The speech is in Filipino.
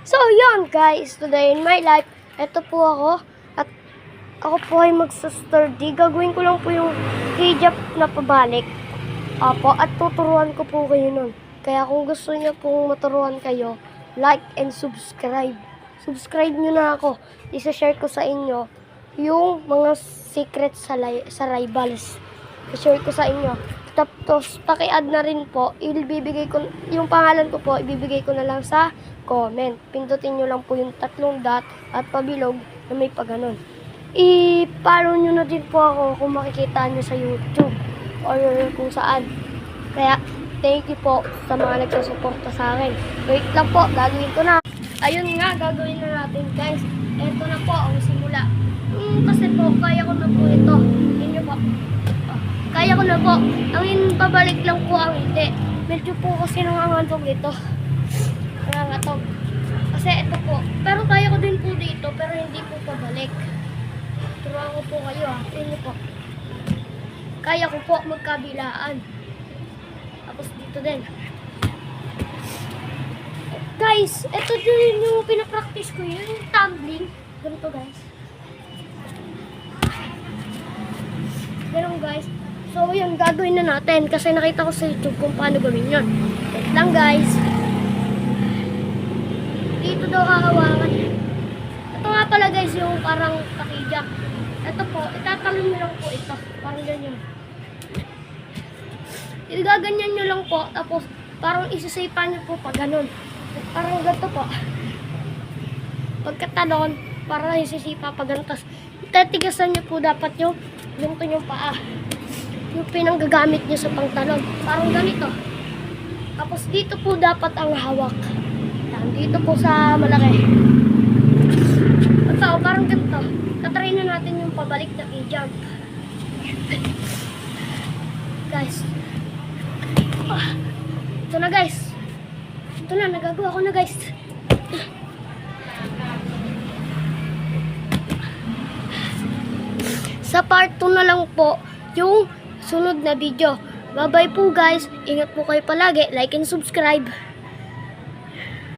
So, yun guys, today in my life, eto po ako, at ako po ay magsa-sturdy. Gagawin ko lang po yung hijab na pabalik. Apo, at tuturuan ko po kayo nun. Kaya kung gusto niyo pong maturuan kayo, like and subscribe. Subscribe nyo na ako. Isa-share ko sa inyo yung mga secrets sa rivals. I-share ko sa inyo. Tapos, paki-add na rin po, ibibigay ko, yung pangalan ko po, ibibigay ko na lang sa comment. Pindutin nyo lang po yung 3 dot at pabilog na may paganon. I-follow nyo na din po ako kung makikita nyo sa YouTube or kung saan. Kaya, thank you po sa mga nagsusuporta sa akin. Wait lang po, gagawin ko na. Ayun nga, gagawin na natin guys. Ito na po ang simula. Kasi po, kaya ko na po ito. Inyo po. Kaya ko na po. Ang pabalik lang po ang hindi. Medyo po kasi nangangatog ito. Nangangatog. Kasi ito po. Pero kaya ko din po dito. Pero hindi po pabalik. Turuan ko po kayo ha. Inyo po. Kaya ko po magkabilaan. Tapos dito din. Guys, ito din yung pinapractice ko. Yung tumbling. Ganito guys. Ganun guys. So, yun, gagawin na natin kasi nakita ko sa YouTube kung paano gawin yun. Wait lang, guys. Dito daw hahawakan. Ito nga pala, guys, yung parang takijak. Ito po, itatalon nyo lang po ito. Parang ganyan. Igaganyan nyo lang po, tapos parang isisipan nyo po pa ganun. Parang ganito po. Pagkatalon, parang isisipa pa ganun. Tapos, itatigasan nyo po dapat yung paa. Yung pinanggagamit nyo sa pangtalon. Parang ganito. Tapos dito po dapat ang hawak. Dito po sa malaki. Ito, parang ganito. Tatry na natin yung pabalik na i-jump. Guys. Ito na guys. Ito na, nagagawa ko na guys. Sa part 2 na lang po yung sunod na video. Bye-bye po guys. Ingat po kayo palagi. Like and subscribe.